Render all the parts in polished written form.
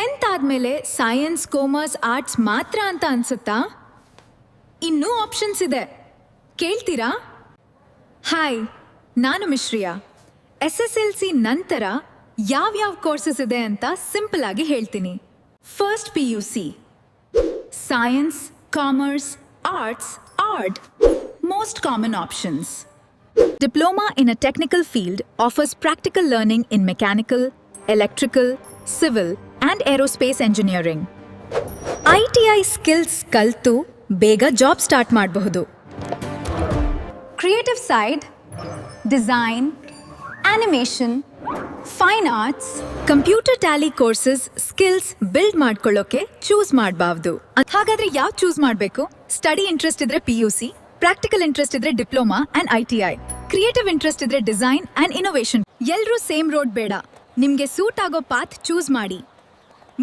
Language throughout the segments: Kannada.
10th ಆದ್ಮೇಲೆ ಸೈನ್ಸ್, ಕಾಮರ್ಸ್, ಆರ್ಟ್ಸ್ ಮಾತ್ರ ಅಂತ ಅನ್ಸುತ್ತಾ? ಇನ್ನೂ ಆಪ್ಷನ್ಸ್ ಇದೆ, ಕೇಳ್ತೀರಾ? ಹಾಯ್, ನಾನು ಮಿಶ್ರಿಯಾ. SSLC ನಂತರ ಯಾವ್ಯಾವ ಕೋರ್ಸಸ್ ಇದೆ ಅಂತ ಸಿಂಪಲ್ ಆಗಿ ಹೇಳ್ತೀನಿ. First PUC, science, commerce, arts, art, most common options. Diploma in a technical field offers practical learning in mechanical, electrical, civil and aerospace engineering. ITI skills ಕಲ್ತು ಬೇಗ ಜಾಬ್ ಸ್ಟಾರ್ಟ್ ಮಾಡಬಹುದು. Creative side, design, animation, fine arts, computer Tally courses skills build ಮಾಡ್ಕೊಳ್ಳೋಕೆ ಚೂಸ್ ಮಾಡಬಹುದು. ಹಾಗಾದ್ರೆ ಯಾವ್ದು ಚೂಸ್ ಮಾಡಬೇಕು? ಸ್ಟಡಿ ಇಂಟ್ರೆಸ್ಟ್ ಇದ್ರೆ PUC, ಪ್ರಾಕ್ಟಿಕಲ್ ಇಂಟ್ರೆಸ್ಟ್ ಇದ್ರೆ diploma and ITI, creative interest ಇದ್ರೆ ಡಿಸೈನ್ ಅಂಡ್ ಇನೋವೇಷನ್. ಎಲ್ಲರೂ ಸೇಮ್ ರೋಡ್ ಬೇಡ, ನಿಮ್ಗೆ ಸೂಟ್ ಆಗೋ ಪಾತ್ ಚೂಸ್ ಮಾಡಿ.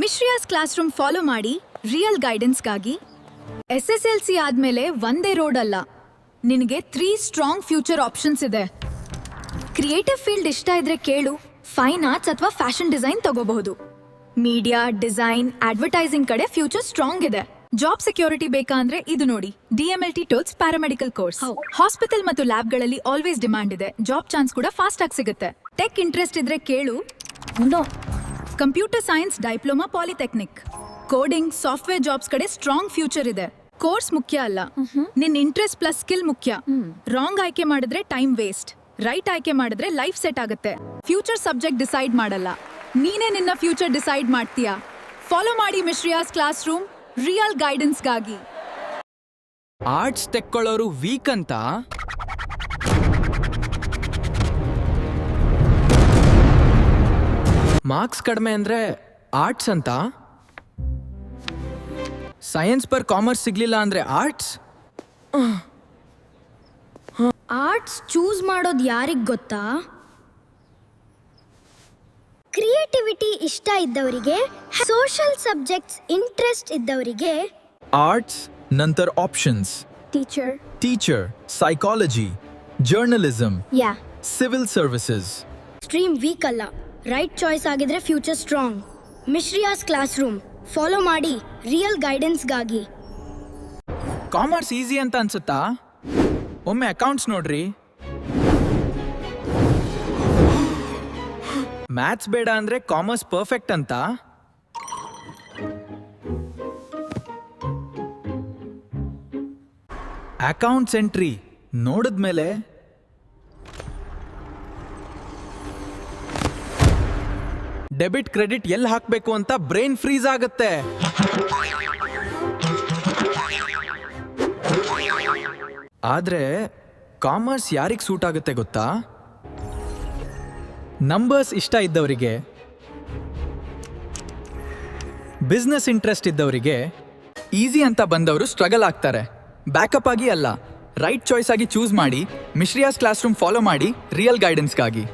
ಮಿಶ್ರಿಯಾಸ್ ಕ್ಲಾಸ್ ರೂಮ್ ಫಾಲೋ ಮಾಡಿ ರಿಯಲ್ ಗೈಡೆನ್ಸ್ಗಾಗಿ. SSLC ಆದ್ಮೇಲೆ ಒಂದೇ ರೋಡ್ ಅಲ್ಲ, ನಿನಗೆ 3 ಸ್ಟ್ರಾಂಗ್ ಫ್ಯೂಚರ್ ಆಪ್ಷನ್ಸ್ ಇದೆ. ಕ್ರಿಯೇಟಿವ್ ಫೀಲ್ಡ್ ಇಷ್ಟ ಇದ್ರೆ ಕೇಳು, ಫೈನ್ ಆರ್ಟ್ಸ್ ಅಥವಾ ಫ್ಯಾಷನ್ ಡಿಸೈನ್ ತಗೋಬಹುದು. ಮೀಡಿಯಾ, ಡಿಸೈನ್, ಅಡ್ವರ್ಟೈಸಿಂಗ್ ಕಡೆ ಫ್ಯೂಚರ್ ಸ್ಟ್ರಾಂಗ್ ಇದೆ. ಜಾಬ್ ಸೆಕ್ಯೂರಿಟಿ ಬೇಕಾ ಅಂದ್ರೆ ಇದು ನೋಡಿ, DMLT tolls paramedical course. Hospital ಮತ್ತು ಲ್ಯಾಬ್ಗಳಲ್ಲಿ ಆಲ್ವೇಸ್ ಡಿಮಾಂಡ್ ಇದೆ, ಜಾಬ್ ಚಾನ್ಸ್ ಕೂಡ ಫಾಸ್ಟ್ ಆಗಿ ಸಿಗುತ್ತೆ. ಟೆಕ್ ಇಂಟ್ರೆಸ್ಟ್ ಇದ್ರೆ ಕೇಳು. Computer science diploma polytechnic, coding, software jobs ಕಡೆ ಸ್ಟ್ರಾಂಗ್ ಫ್ಯೂಚರ್ ಇದೆ. ಕೋರ್ಸ್ ಮುಖ್ಯ ಅಲ್ಲ, ನಿನ್ ಇಂಟ್ರೆಸ್ಟ್ ಪ್ಲಸ್ ಸ್ಕಿಲ್ ಮುಖ್ಯ. ರಾಂಗ್ ಆಯ್ಕೆ ಮಾಡಿದ್ರೆ ಟೈಮ್ ವೇಸ್ಟ್, ರೈಟ್ ಆಯ್ಕೆ ಮಾಡಿದ್ರೆ ಲೈಫ್ ಸೆಟ್ ಆಗುತ್ತೆ. ಫ್ಯೂಚರ್ ಸಬ್ಜೆಕ್ಟ್ ಡಿಸೈಡ್ ಮಾಡಲ್ಲ, ನೀನೇ ನಿನ್ನ ಫ್ಯೂಚರ್ ಡಿಸೈಡ್ ಮಾಡ್ತೀಯಾ. ಫಾಲೋ ಮಾಡಿ ಮಿಶ್ರಿಯಾಸ್ ಕ್ಲಾಸ್ ರೂಮ್ ರಿಯಲ್ ಗೈಡೆನ್ಸ್ಗಾಗಿ. ಆರ್ಟ್ಸ್ ತೆಕ್ಕೊಳ್ಳೋರು ವೀಕ್ ಅಂತ? ಮಾರ್ಕ್ಸ್ ಕಡಿಮೆ ಅಂದ್ರೆ ಆರ್ಟ್ಸ್ ಅಂತ? ಸೈನ್ಸ್ ಪರ್ ಕಾಮರ್ಸ್ ಸಿಗ್ಲಿಲ್ಲ ಅಂದ್ರೆ ಆರ್ಟ್ಸ್? ಆರ್ಟ್ಸ್ ಚೂಸ್ ಮಾಡೋದು ಯಾರಿಗೆ ಗೊತ್ತಾ? ಕ್ರಿಯೇಟಿವಿಟಿ ಇಷ್ಟ ಇದ್ದವರಿಗೆ, ಸೋಷಿಯಲ್ ಸಬ್ಜೆಕ್ಟ್ಸ್ ಇಂಟ್ರೆಸ್ಟ್ ಇದ್ದವರಿಗೆ. ಆರ್ಟ್ಸ್ ನಂತರ ಆಪ್ಷನ್ಸ್: ಟೀಚರ್, ಸೈಕಾಲಜಿ, ಜರ್ನಲಿಸಂ, ಯಾ ಸಿವಿಲ್ ಸರ್ವಿಸಸ್. ಸ್ಟ್ರೀಮ್ ವೀಕ್ ಅಲ್ಲ, ರೈಟ್ ಚಾಯ್ಸ್ ಆಗಿದ್ರೆ future strong. Mishriyas classroom follow ಮಾಡಿ ರಿಯಲ್ ಗೈಡೆನ್ಸ್ಗಾಗಿ. ಕಾಮರ್ಸ್ ಈಸಿ ಅಂತ ಅನ್ಸುತ್ತಾ? ಒಮ್ಮೆ ಅಕೌಂಟ್ಸ್ ನೋಡ್ರಿ. ಮ್ಯಾಥ್ಸ್ ಬೇಡ ಅಂದ್ರೆ ಕಾಮರ್ಸ್ ಪರ್ಫೆಕ್ಟ್ ಅಂತ? ಅಕೌಂಟ್ಸ್ ಎಂಟ್ರಿ ನೋಡಿದ್ಮೇಲೆ ಡೆಬಿಟ್ ಕ್ರೆಡಿಟ್ ಎಲ್ಲಿ ಹಾಕ್ಬೇಕು ಅಂತ ಬ್ರೈನ್ ಫ್ರೀಸ್ ಆಗುತ್ತೆ. ಆದ್ರೆ ಕಾಮರ್ಸ್ ಯಾರಿಗೆ ಸೂಟ್ ಆಗುತ್ತೆ ಗೊತ್ತಾ? ನಂಬರ್ಸ್ ಇಷ್ಟ ಇದ್ದವರಿಗೆ, ಬಿಸ್ನೆಸ್ ಇಂಟ್ರೆಸ್ಟ್ ಇದ್ದವರಿಗೆ. ಈಸಿ ಅಂತ ಬಂದವರು ಸ್ಟ್ರಗಲ್ ಆಗ್ತಾರೆ, ಬ್ಯಾಕಪ್ ಆಗಿ ಅಲ್ಲ. ರೈಟ್ ಚಾಯ್ಸ್ ಆಗಿ ಚೂಸ್ ಮಾಡಿ ಮಿಶ್ರಿಯಾಸ್ ಕ್ಲಾಸ್ ರೂಮ್ ಫಾಲೋ ಮಾಡಿ ರಿಯಲ್ ಗೈಡೆನ್ಸ್ಗಾಗಿ.